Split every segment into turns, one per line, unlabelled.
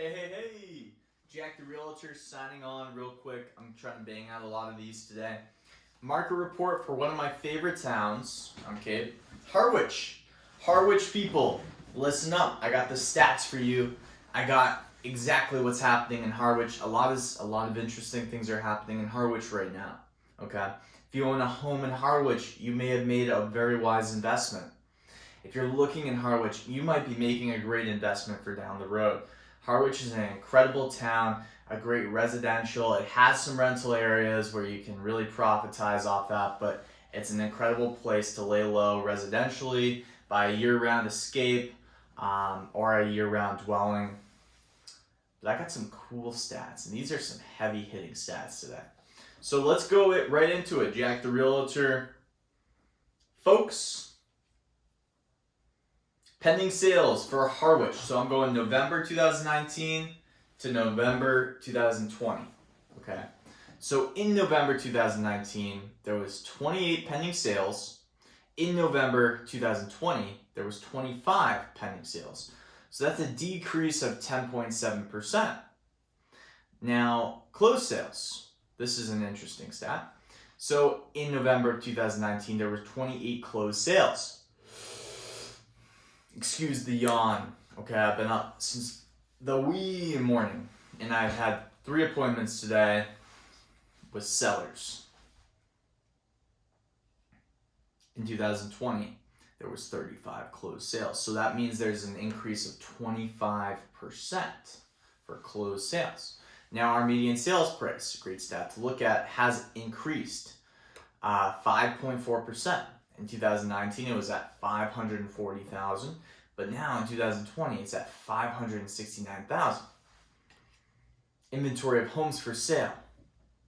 Hey, Jack the Realtor signing on real quick. I'm trying to bang out a lot of these today. Market report for one of my favorite towns on Cape, Harwich. Harwich people, listen up. I got the stats for you. I got exactly what's happening in Harwich. A lot of interesting things are happening in Harwich right now. Okay? If you own a home in Harwich, you may have made a very wise investment. If you're looking in Harwich, you might be making a great investment for down the road. Harwich is an incredible town, a great residential. It has some rental areas where you can really profitize off that, but it's an incredible place to lay low residentially, buy a year-round escape, or a year-round dwelling. But I got some cool stats, and these are some heavy-hitting stats today. So let's go right into it. Jack the Realtor. Folks, pending sales for Harwich. So I'm going November 2019 to November 2020. Okay. So in November 2019, there was 28 pending sales. In November 2020, there was 25 pending sales. So that's a decrease of 10.7%. Now, closed sales. This is an interesting stat. So in November of 2019, there were 28 closed sales. Excuse the yawn. Okay, I've been up since the wee morning, and I've had 3 appointments today with sellers. In 2020, there was 35 closed sales. So that means there's an increase of 25% for closed sales. Now our median sales price, great stat to look at, has increased 5.4%. In 2019, it was at 540,000, but now in 2020, it's at 569,000. Inventory of homes for sale.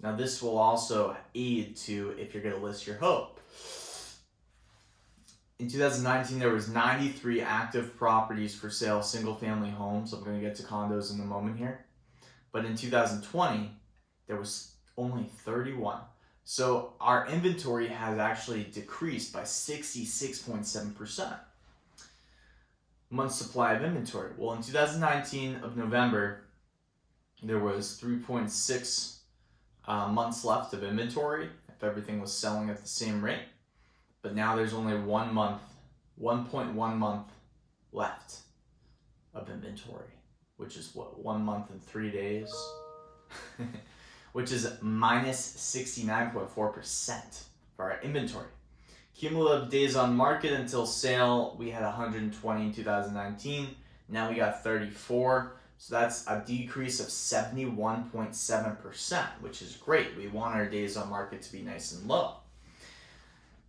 Now this will also aid to if you're going to list your home. In 2019, there was 93 active properties for sale, single-family homes. I'm going to get to condos in a moment here. But in 2020, there was only 31. So our inventory has actually decreased by 66.7%. Month supply of inventory. Well, in 2019 of November, there was 3.6 months left of inventory if everything was selling at the same rate. But now there's only 1.1 month left of inventory, which is what, 1 month and 3 days? Which is minus 69.4% for our inventory. Cumulative days on market until sale, we had 120 in 2019. Now we got 34. So that's a decrease of 71.7%, which is great. We want our days on market to be nice and low.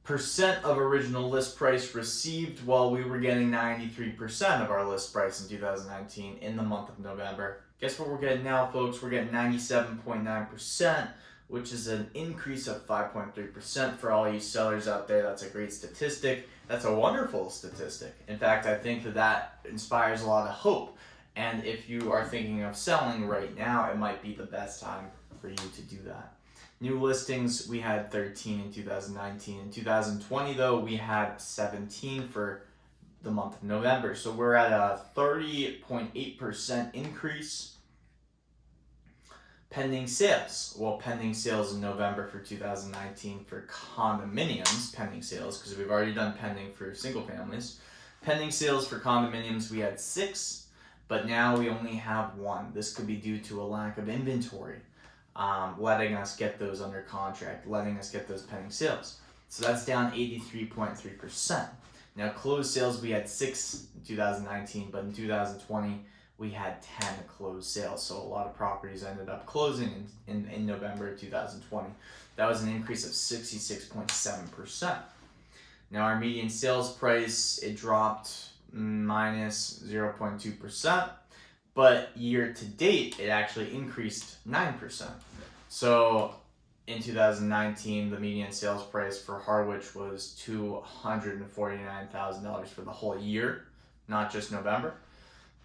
Percent of original list price received, well, we were getting 93% of our list price in 2019 in the month of November. Guess what we're getting now, folks? We're getting 97.9%, which is an increase of 5.3% for all you sellers out there. That's a great statistic. That's a wonderful statistic. In fact, I think that inspires a lot of hope. And if you are thinking of selling right now, it might be the best time for you to do that. New listings, we had 13 in 2019. In 2020, though, we had 17 for the month of November. So we're at a 30.8% increase. Pending sales. Well, pending sales in November for 2019 for condominiums, pending sales, because we've already done pending for single families. Pending sales for condominiums, we had 6, but now we only have 1. This could be due to a lack of inventory. Letting us get those under contract, letting us get those pending sales. So that's down 83.3%. Now closed sales, we had 6 in 2019, but in 2020, we had 10 closed sales. So a lot of properties ended up closing in November 2020. That was an increase of 66.7%. Now our median sales price, it dropped minus 0.2%. But year to date, it actually increased 9%. So in 2019, the median sales price for Harwich was $249,000 for the whole year, not just November.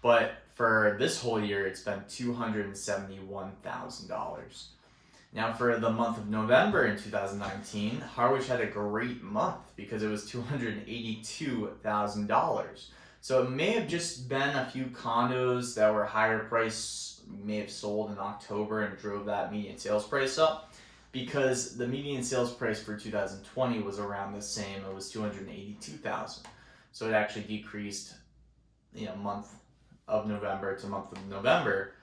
But for this whole year, it's been $271,000. Now for the month of November in 2019, Harwich had a great month because it was $282,000. So it may have just been a few condos that were higher price, may have sold in October and drove that median sales price up, because the median sales price for 2020 was around the same. It was 282,000. So it actually decreased, month of November to month of November,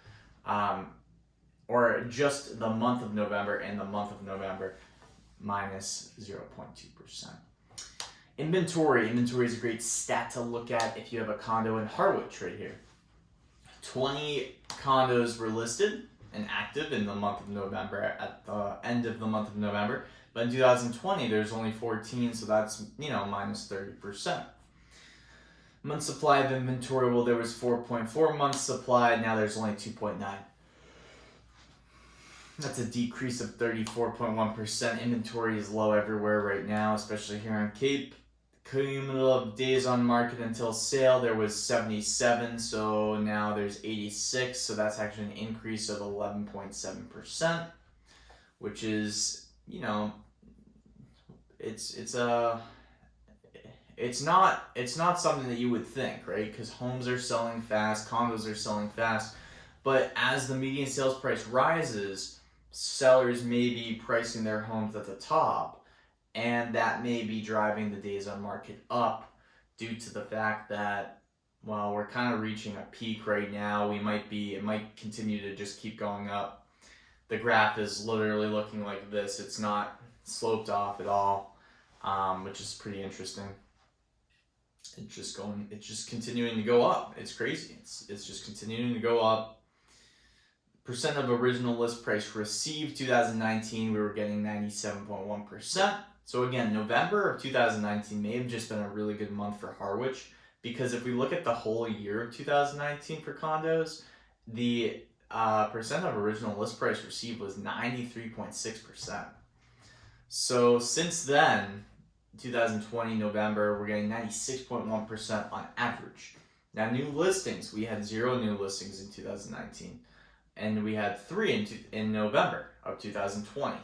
or just the month of November and the month of November minus 0.2%. Inventory is a great stat to look at if you have a condo in Harwich right here. 20 condos were listed and active in the month of November, at the end of the month of November. But in 2020, there's only 14, so that's, minus 30%. Month supply of inventory, well, there was 4.4 months supply, now there's only 2.9. That's a decrease of 34.1%. Inventory is low everywhere right now, especially here on Cape. Cumulative days on market until sale, there was 77, so now there's 86, so that's actually an increase of 11.7%, which is, it's not something that you would think, right? Because homes are selling fast, condos are selling fast, but as the median sales price rises, sellers may be pricing their homes at the top, and that may be driving the days on market up due to the fact that, well, we're kind of reaching a peak right now. It might continue to just keep going up. The graph is literally looking like this. It's not sloped off at all, which is pretty interesting. It's just continuing to go up. It's crazy. It's just continuing to go up. Percent of original list price received 2019, we were getting 97.1%. So again, November of 2019 may have just been a really good month for Harwich, because if we look at the whole year of 2019 for condos, the percent of original list price received was 93.6%. So since then, 2020 November, we're getting 96.1% on average. Now, new listings, we had 0 new listings in 2019, and we had 3 in November of 2020.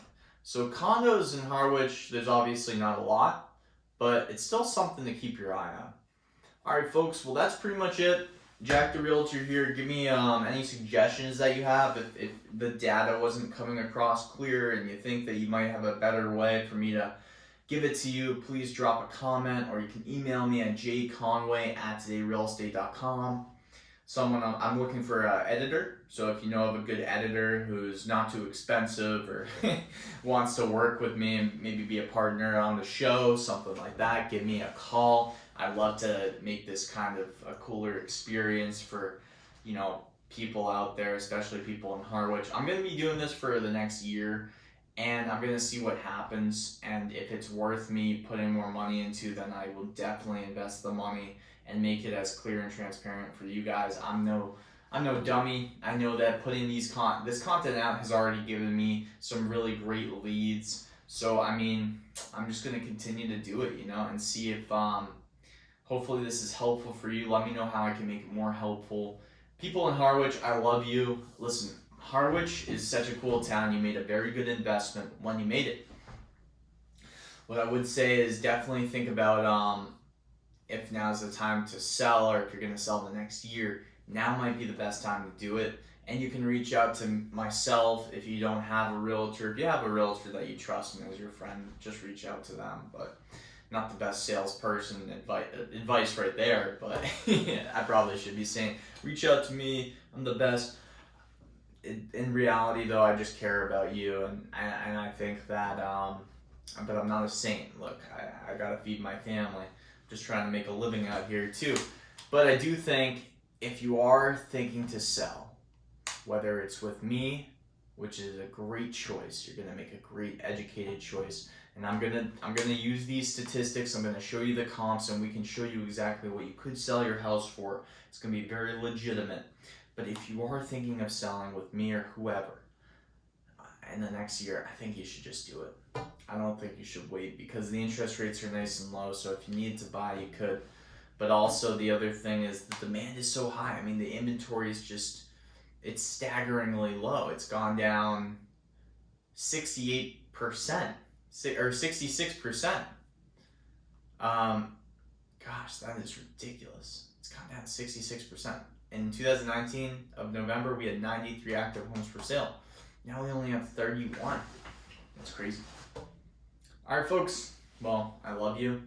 So condos in Harwich, there's obviously not a lot, but it's still something to keep your eye on. All right, folks, well, that's pretty much it. Jack the Realtor here. Give me any suggestions that you have. If the data wasn't coming across clear and you think that you might have a better way for me to give it to you, please drop a comment, or you can email me at jconway@todayrealestate.com. I'm looking for an editor, so if you know of a good editor who's not too expensive or wants to work with me and maybe be a partner on the show, something like that, give me a call. I'd love to make this kind of a cooler experience for, people out there, especially people in Harwich. I'm going to be doing this for the next year, and I'm going to see what happens, and if it's worth me putting more money into, then I will definitely invest the money and make it as clear and transparent for you guys. I'm no dummy. I know that putting this content out has already given me some really great leads. So I'm just gonna continue to do it, and see if hopefully this is helpful for you. Let me know how I can make it more helpful. People in Harwich, I love you. Listen, Harwich is such a cool town. You made a very good investment when you made it. What I would say is definitely think about if now's the time to sell, or if you're going to sell the next year, now might be the best time to do it. And you can reach out to myself if you don't have a realtor. If you have a realtor that you trust and as your friend, just reach out to them. But not the best salesperson advice right there, but I probably should be saying, reach out to me, I'm the best. In reality, though, I just care about you, and I think that, but I'm not a saint. Look, I gotta feed my family. Just trying to make a living out here too. But I do think if you are thinking to sell, whether it's with me, which is a great choice, you're gonna make a great educated choice, and I'm gonna use these statistics. I'm gonna show you the comps, and we can show you exactly what you could sell your house for. It's gonna be very legitimate. But if you are thinking of selling with me or whoever in the next year, I think you should just do it. I don't think you should wait, because the interest rates are nice and low, so if you needed to buy, you could. But also the other thing is the demand is so high. The inventory is it's staggeringly low. It's gone down 68% or 66%. Gosh, that is ridiculous. It's It's gone down 66%. In 2019 of November, we had 93 active homes for sale. Now we only have 31. That's crazy. All right, folks. Well, I love you.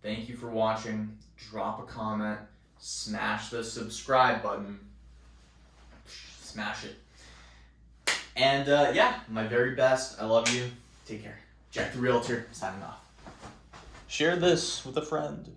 Thank you for watching. Drop a comment. Smash the subscribe button. Smash it. And yeah, my very best. I love you. Take care. Jack the Realtor signing off. Share this with a friend.